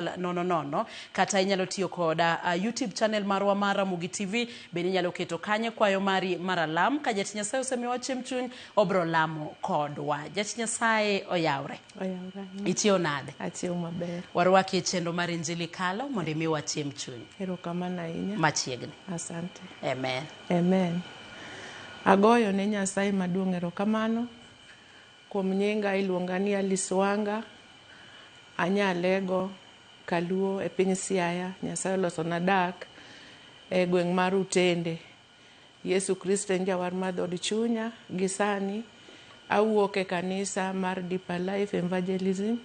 no. Kata inyalo tiyo koda YouTube channel marwa mar Ramogi TV. Bende inyalo keto kanye kwayo mari maralam. Ka Jatich Nyasaye osemiyowa chiemb chuny, obro lamo kodwa. Jatich Nyasaye oyawre. Itiyo nade? Atiyo maber. Warwaki e chenro mar Injili kalo mondo imiwa chiemb chuny. Erokamano ahinya. Machiegni. Asante. Amen. Amen. Agoyo ne Nyasaye maduong' erokamano. Kuom nyinga iluonga ni Alice Wanga. Anyalego Kaluo e piny Siaya. Nyasaye olosona dak e gweng' mar Utende. Yesu Kristo en jawar mar dhod chunya. Gisani awuok e kanisa mar Deeper Life Evangelism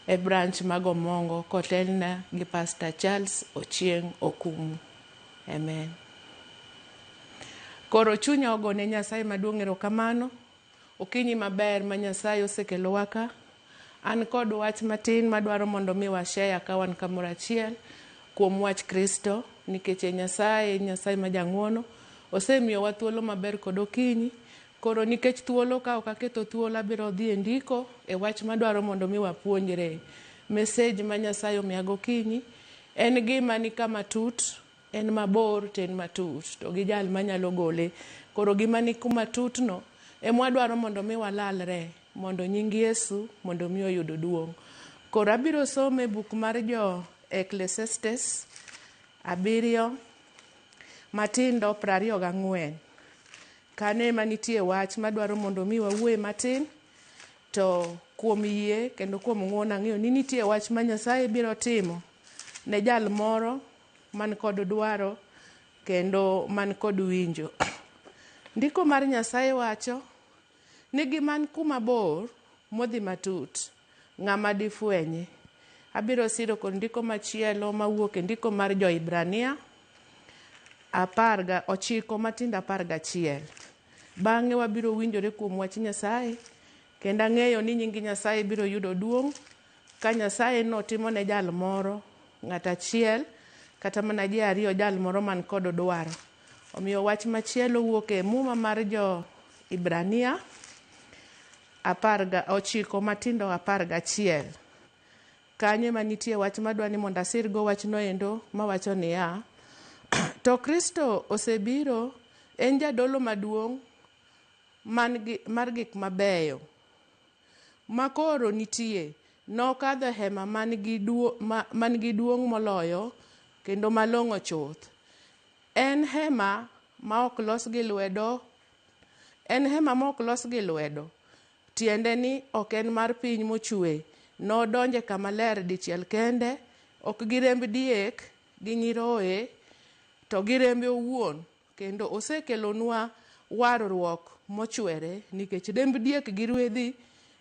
e branch mag Omongo kotelna gi Pastor Charles Ochieng Okumu. Amen. Koro chunya ogone Nyasaye maduong' erokamano. Okinyi maber ma Nyasaye osekelowa ka. An kod wach matin madwaro mondo mi washare ka wan kamoro achiel kuom wach Kristo, nikech Nyasaye ma jang'wono osemiyowa thuolo maber kod okinyi. Koro nikech thuolo ka ok aketo thuolo abiro dhi e ndiko e wach madwaro mondo mi wapuonjre. Message ma Nyasaye omiya gokinyi en gima ni kama tut, en mabor to en matut, to gi jal manyalo gole. Koro gima ni kuma tutno emwadwaro mondo mi walalre, mondo nying Yesu mondo mi oyud duong'. Koro abiro some buk mar jo Ecclesiastes 7 matindo 24. Kane manitie wach madwaro mondo mi wawuoye matin, to kuom yie kendo kuom ng'uono ang'eyo ni nitie wach ma Nyasaye biro timo ne jal moro man kod dwaro kendo man kod winjo. Ndiko mar Nyasaye wacho ni giman kuma bor modhi matut, ng'ama difwenye. Abiro siro kod ndiko machielo mawuok e ndiko mar Jo-Ibrania 19 matindo 11. Bang'e wabiro winjore kuom wach Nyasaye, kendo ang'eyo ni nying Nyasaye biro yudo duong' ka Nyasaye notimo ne jal moro, ng'at achiel kata mana ji ariyo, jal moro man kod dwaro. Omiyo wach machielo wuok e muma mar Jo-Ibrania 19 matindo 11. Kanyo manitie wach madwani mondo asirgo wach noendo mawacho niya: to Kristo osebiro, en jadolo maduong' mar gik mabeyo makoro nitie, nokadho hema man gi duong' moloyo kendo malong'o chuth. En hema ma ok los gi lwedo. Tiende ni ok en mar piny mochwe. Nodonje kama ler dichiel kende, ok gi remb diek gi nyiroye, to gi rembe owuon. Kendo osekelonwa warruok mochwere, nikech remb diek gi rwedhi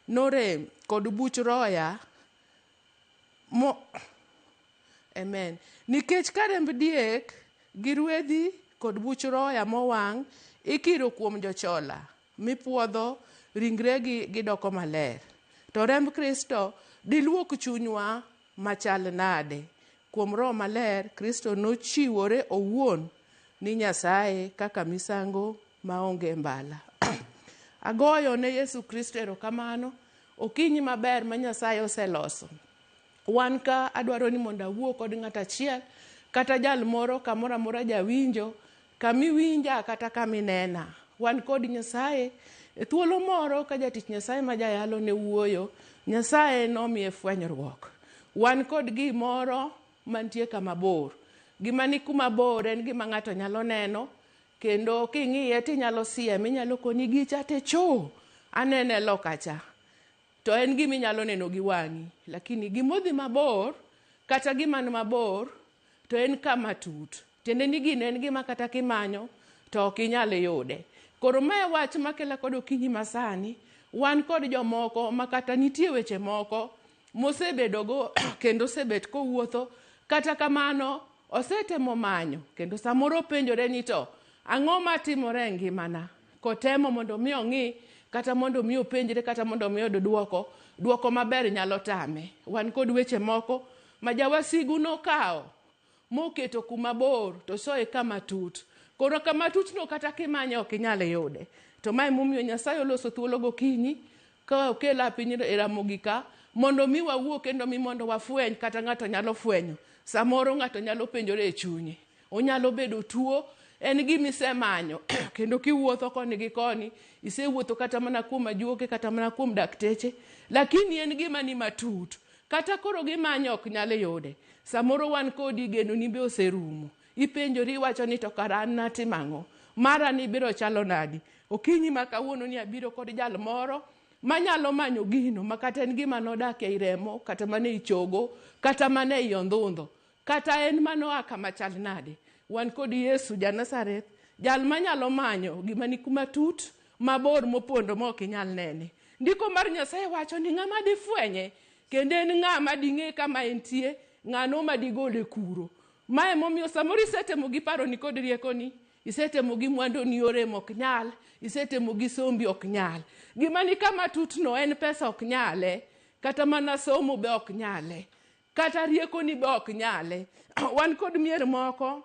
norem kod buch roya Amen. Nikech ka remb diek gi rwedhi kod buch roya mowang' ikiro kuom jochola mipuodho ringregi gidoko maler, to remb Kristo diluok chunywa machal nade. Kuom Roho Maler, Kristo nochiwore owuon ni Nyasaye kaka misango maonge mbala. Agoyo ne Yesu Kristo erokamano okinyi maber ma Nyasaye oseloso. Wan ka adwaro ni mondo awuo kod ng'at achiel kata jal moro kamoro amora jawinjo, kamiwinja kata kaminena. Wan kod Nyasaye e thuolo moro ka Jatich Nyasaye ma jayalo ne wuoyo, Nyasaye nomiye fwenyruok. Wan kod gimoro mantie kama bor. Gima ni kuma bor en gima ng'ato nyalo neno, kendo king'iye tinyalo sieme, inyalo koni gicha te anene lokacha. To en gima inyalo neno gi wang'i, lakini gimodhi mabor kata giman mabor to en kama tut. Tiende ni gino en gima kata kimanyo to ok inyal yude. Koro mae wach makela kod okinyi masani. Wan kod jomoko makata nitie weche moko mosebedogo kendo osebet kowuotho, kata kamano osetemo manyo, kendo samoro penjore ni to ang'o matimore e ngimana. Kotemo mondo mi ong'i, kata mondo mi openjre, kata mondo mi oyud duoko maber nyalo tame. Wan kod weche moko ma jawasigu nokawo moketo kuma bor to soe kama tut. Koro kama tutno kata kimanyo ok inyal yude. To mae momiyo Nyasaye oloso thuolo gokinyi ka okela piny e Ramogi ka mondo mi wawuo kendo mi mondo wafweny kata ng'ato nyalo fwenyo. Samoro ng'ato nyalo penjore e chunye, onyalo bedo tuo, en gima isemanyo kendo kiwuotho koni gi koni, isewuotho kata mana kuom ajuoke kata mana kuom dakteche, lakini en gima ni matut, kata koro gimanyo ok nyalo yude. Samoro wan kodi geno ni be oserumo, ipenjori iwacho ni to kara an natimo ang'o, mara ni biro chalo nadi. Okinyi ma kawuono ni abiro kod jal moro manyalo manyo gino makata en gima nodak e remo, kata mane ichogo, kata mane iondhundho, kata en manoa kama chal nade. Wan kod Yesu ja Nazareth, jal manyalo manyo gima ni kuma tut, mabor mopondo ma ok inyal nene. Ndiko mar Nyasaye wacho ni ng'ama difwenye, kendo en ng'ama ding'e kama entie, ng'ano madigole kuro. Mae momiyo samoro isetemo gi paro ni kod riekoni, isetemo gi mwando ni ore mok nyal, isetemo gi sombi ok nyal. Gima ni kama tutno en pesa ok nyale, kata mana somo be ok nyale, kata riekoni be ok nyale. Wan kod mier moko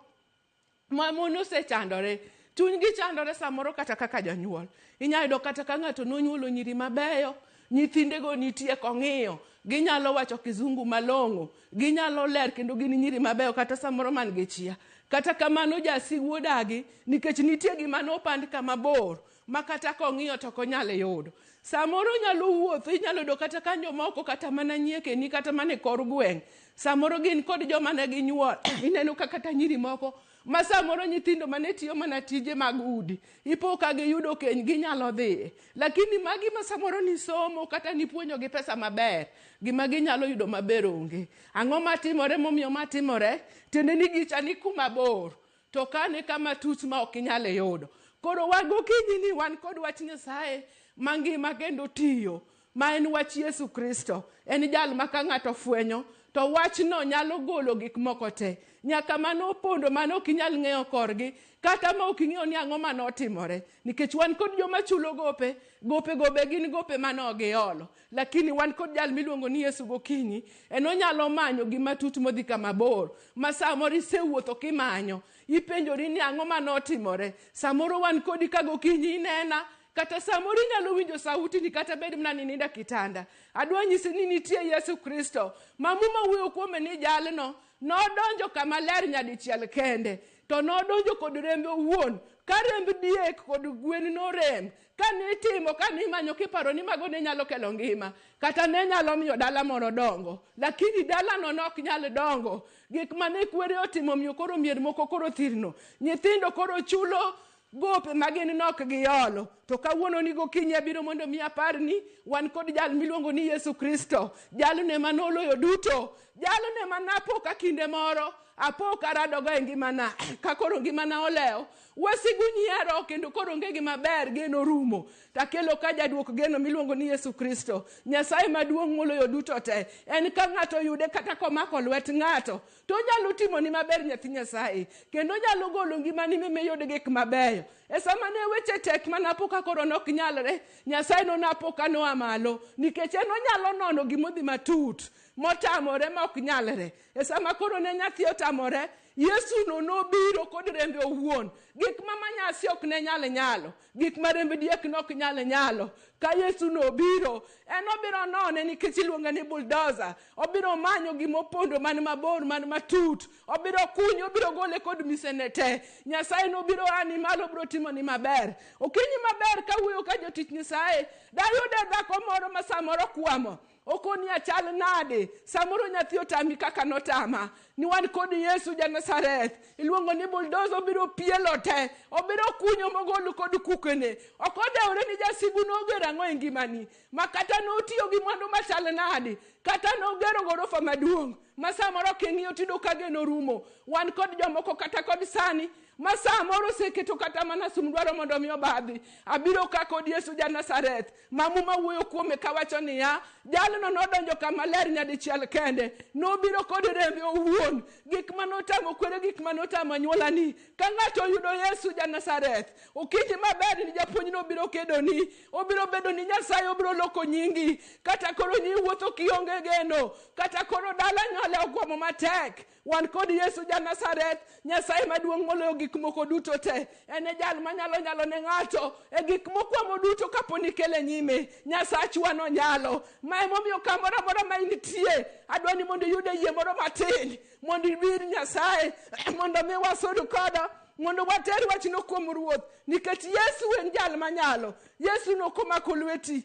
mamon osechandore, chunygi chandore samoro kata kaka janyuol. Inyayudo kata ka ng'ato nonyuolo nyiri mabeyo, nyithindego nitie kong'iyo, ginyalo wacho kizungu malong'o, ginyalo ler kendo gin nyiri mabeyo kata samoro man gi chia. Kata kamano jasigu odagi nikech nitie gima nopand kama bor ma kata kong'iyo to konyalo yudo. Samoro nyalo wuotho, inyalo do kata kanyo moko kata mana nyieke ni kata mana kor gweng'. Samoro gin kod joma ne ginyuol, ineno ka kata nyiri moko ma samoro nyithindo mane tiyo mana tije mag udi, ipo ka giyudo keny ginyalo dhi. Lakini magi ma samoro ni somo kata ni puonjo gi pesa maber, gima ginyalo yudo maber onge. Ang'o matimore momiyo matimore? Tende ni gicha ni kuma bor, to kane kama tut ma ok inyalo yudo. Koro wago kinyi ni wan kod wach Nyasaye mangima kendo tiyo, ma en wach Yesu Kristo. En jal ma ka ng'ato fwenyo, to wachno nyalo golo gik moko te. Nyaka mano opondo mano ok inyal ng'eyo korgi, kata ma ok ing'eyo ni ang'o manotimore. Nikech wan kod joma chulo gope, gope gin gope mano giolo. Lakini wan kod jal miluongo ni Yesu gokinyi, en onyalo manyo gima tut modhi kama bor, ma samoro isewuotho kimanyo, ipenjori ni ang'o manotimore. Samoro wan kodi ka gokinyi inena, kata samoro inyalo winjo sauti ni kata bed mna ninda kitanda. Adwa nyisi ni nitie Yesu Kristo, mamuma wuoyo kuome ni jalno nodonjo kama ler nyadichiel kende, to nodonjo kod rembe owuon, ka remb diek kod gwen norem, ka nitimo, ka nimanyo kiparo ni mago ne nyalo kelo ngima, kata ne nyalo miyo dala moro dongo. Lakini dala no nok nyalo dongo, gik mane kwere otimo miyo koro mier moko koro thirno, nyithindo koro chulo gope magin nok giolo. To kawuono ni gokinyi abiro mondo mi aparni wan kod jal miluongo ni Yesu Kristo, jal ne manoloyo duto, jal ne manapo ka kinde moro apo karadogo e ngimana, ka koro ngimana oleo, wasigu nyiero kendo koro ngegi maber geno rumo, takelo ka jaduok geno miluongo ni Yesu Kristo, Nyasaye maduong' moloyo duto te. En ka ng'ato yude kata komako lwet ng'ato, to nyalo timo ni maber nyathi Nyasaye, kendo nyalo golo ngimani mimiyud gik mabeyo. E sama ne weche tek manapo ka koro nok nyalre, Nyasaye no napo ka noa malo, nikech en onyalo nono gimodhi matut, motamore ma ok nyalre. E sama koro ne nyathi otamore, Yesu no nobiro kod rembe owuon. Gik ma manyasi ok ne nyalo, gik ma rembe diek no ok nyalo. Ka Yesu no biro, en obiro none nikech iluonga ni bulldozer. Obiro manyo gimopondo man mabor, man matut. Obiro kunyo, obiro gole kod misene te. Nyasaye no biro ani malo, biro timo ni maber. Okinyi maber ka wuoyo ka jotich Nyasaye, dayude dhako moro ma samoro kwamo. Okoni achal nade, samoro nyathi otami kaka notama. Ni wan kod Yesu ja Nazareth, iluongo ni bulldozer, obiro pielo te, obiro kunyo mogolo kod kukene. Okodeure ni jasigu nogero ang'o e ngimani, ma kata notiyo gi mwandu machal nade, kata nogero gorofa maduong', ma samoro king'iyo tido ka geno rumo. Wan kod jomoko kata kod sani, ma samoro seketo kata mana sumdwaro mondo mi obadhi. Abiro ka kod Yesu ja Nazareth, mamuma wuoyo kuome kawacho niya, jalno nodonjo kama ler nyadichiel kende, nobiro kod rembe owuon. Gik manotamo kwere, gik manotamo anyuolani, ka ng'ato yudo Yesu ja Nazareth, okinyi maber ni japuonj no biro kedoni, obiro bedo ni Nyasaye obiro loko nyingi. Kata koro nyi wuotho kionge geno, kata koro dala nyale ogwamo matek, wan kod Yesu ja Nazareth, Nyasaye maduong' moloyo gik moko duto te. En e jal manyalo ne ng'ato e gik mokwamo duto kaponi kele nyime. Nyasachwa no nyalo. Ma emomiyo kamoro amora ma intie, adwani mondo iyude yie moro matin, mondo ibir Nyasaye, mondo mi wasud kodo, mondo water wachno kuom Ruoth, nikech Yesu en jal manyalo. Yesu no komako lweti,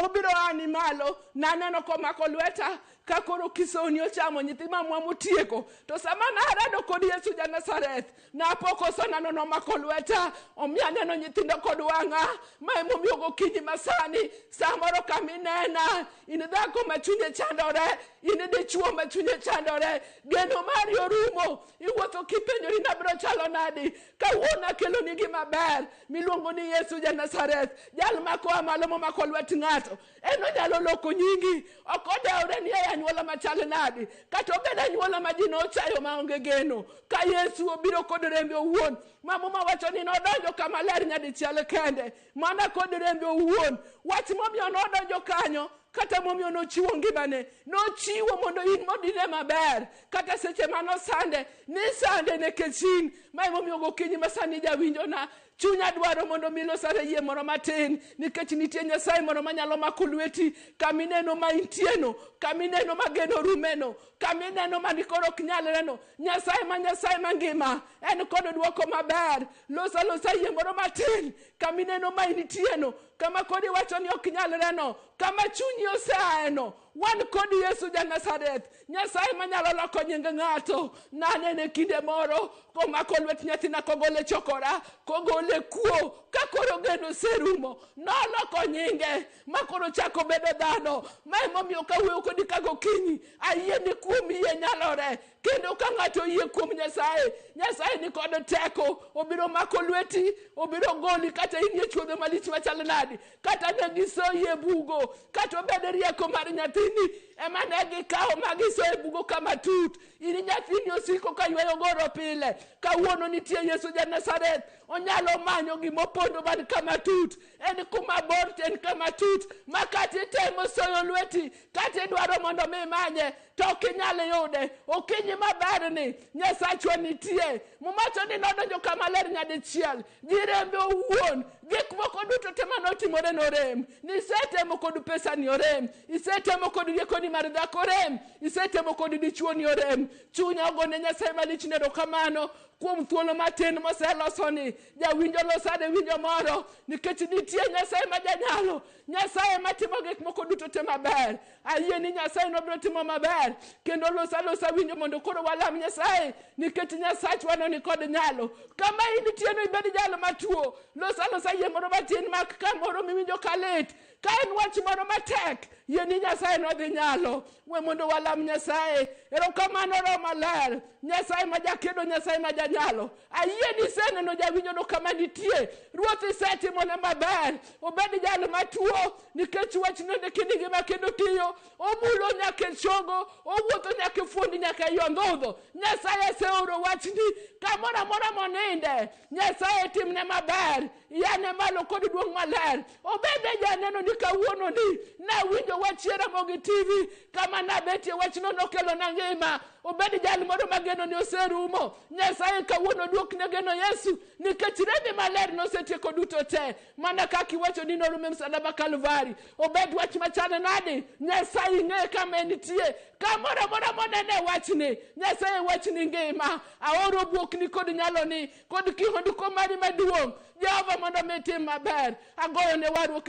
obiro ani malo, naneno komako lweta, ka koro kisoni ochamo nyithi mamwa motieko. To sama narado kod Yesu ja Nazareth, napoko sonano nomako lweta, omiya neno nyithindo kod wang'a. Ma emomiyo gokinyi masani, samoro kaminena, in dhako ma chunye chandore, in dichuo ma chunye chandore, geno mari orumo, iwuotho kipenjori nabiro chalo nadi, kawuono akelo ni gima ber, miluongo ni Yesu ja Nazareth, jal makoa malo momako lwet ng'ato. En onyalo loko nyingi, ok odeore ni anyuola machal nadi, kata obedo anyuola ma ji nochayo maonge geno. Ka Yesu obiro kod rembe owuon, Mama wacho ni nodonjo kama ler nyadichiel kende, mana kod rembe owuon. Wach momiyo nodonjo kanyo, kata momiyo nochiwo ngimane, nochiwo mondo in modine maber, kata seche mano sande, ni sande nekech in. Ma emomiyo gokinyi masani jawinjo na, chunya dwaro mondo milosare yie moro matin, nikech nitie Nyasaye moro manyalo mako lweti, kamineno ma intieno, kamineno ma geno rumeno, kamineno ma nikoro ok nyalreno. Nyasaye mangima, en kod dwoko maber. Losa yie moro matin, kamineno ma intieno, kama kodi wacho ni ok nyalreno, kama chunyi oseaeno. Wan kod Yesu ja Nazareth, Nyasaye manyalo loko nying ng'ato. Nanene kinde moro, komako lwet nyathina kogole chokora, kogole kuo, kakoro geno serumo, noloko nyinge, makoro chako bedo dhano. Ma emomiyo kawuoyo kodi kagokinyi, ayie ni kuom yie nyalore. Kendo ka ng'ato yie kuom Nyasaye, Nyasaye ni kod teko, obiro mako lweti, obiro goli kata inie chuodho malich machal nadi, kata negisoyie bugo, kata obed rieko mar nyathini, ema negikawo magisoye bugo kama tut. Ini nyathini osiko ka yweyo goro pile, kawuono nitie Yesu ja Nazareth, onyalo manyo gimopondo man kama tut. En kuma bor ten kama tut, makati temo soyo lweti, kati dwaro mondo mimanye, to kinyale yude. Okinyi maberni, Nyasachwa nitie. Mumacho ni nodonjo kama ler nyadichiel, jirembe owuon, gik moko duto te manotimore norem. Nisetemo kod pesa ni orem, isetemo kod riekoni mar dhako orem, isetemo kod dichuo ni orem. Chunya ogone Nyasaye malich ne erokamano kuom thuolo matin moselosoni. Jawinjo losade winjo moro, nikech nitie Nyasaye ma janyalo, Nyasaye matimo gik moko duto te maber. Ayie ni Nyasaye nobiro timo maber, kendo losa winjo mondo koro walam Nyasaye, nikech Nyasachwa no ni kod nyalo. Kama intieno ibed jalo matuo, losa yie moro matin mak kamoro miwinjo kalit, ka en wach moro matek, yie ni Nyasaye no dhi nyalo. We mondo walam Nyasaye. Erokamano Roho Maler, Nyasaye ma jakedo, Nyasaye ma janyalo. Ayie ni seneno jawinjo no kama nitie, Ruoth isetimone maber. Obed jalo matuo, nikech wach nende kini gima kendo tiyo, omulo nyaka chogo, owuotho nyaka fuondi nyaka yondhodho. Nyasaye seoro wachni, kamora mora moninde, Nyasaye timne maber. Yane malo kod duong' maler. Obede janeno ni kawuono ni, na winjo wachiera mogi TV, kama nabetie wachno nokelo na ngima. Obed jal moro mageno ni oserumo, Nyasaye kawuono duok ne geno Yesu, nikech rembe maler nosetieko duto te, mana kaka iwacho ni norume msalaba Kalvari. Obed wach machane nadi, Nyasaye ng'e kama nitie, kamora mora monene wachni, Nyasaye wachni ngima. Aoro buokni kod nyaloni, kod kihondko mari maduong', Jehova mondo mitim maber. Agoyo ne warruok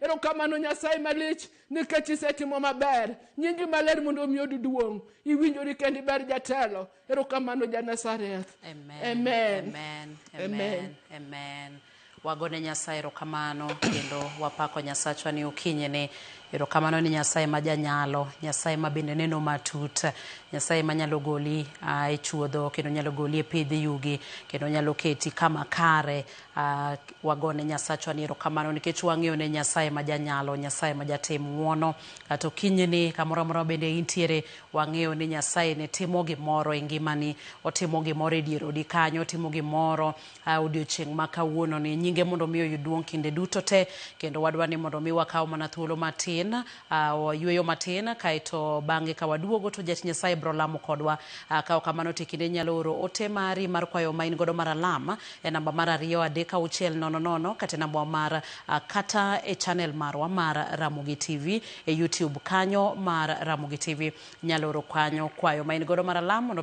erokamano Nyasaye malich, nikech isetimo maber. Nyingi maler mondo miyod duong', iwinjori kendi ber jatelo. Erokamano ja Nazareth. Amen. Wagone Nyasaye erokamano, kendo wapako Nyasachwa ni okinyi ni. Erokamano ni Nyasaye ma janyalo, Nyasaye ma bende neno matut, Nyasaye ma nyalo goli e chuodho, kendo nyalo goli e pidhi yugi, kendo nyalo keti kama kare. Wagone Nyasachwa ni erokamano, nikech wang'eyo ne Nyasaye ma janyalo, Nyasaye ma jatim ng'wono. Kata okinyi ni kamoro amora bende intiere, wang'eyo ni Nyasaye ne timo gimoro e ngimani, otimo gimoro e dier odi kanyo, otimo gimoro odiochieng' ma kawuono ni. Nyinge mondo mi oyud duong' kinde duto te, kendo wadwani mondo mi wakaw mana thuolo matin matin, yueyo matin, kaito bange ka waduogo to Jatich Nyasaye bro lamo kodwa. Ka okamano tikinde nyalo oro ote mari mar kwayo main godo mar alam e namba mar 23600 kata namba mar kata e channel marwa mar Ramogi TV e YouTube kanyo mar Ramogi TV nyalo oro kwayo main godo mar alam mondo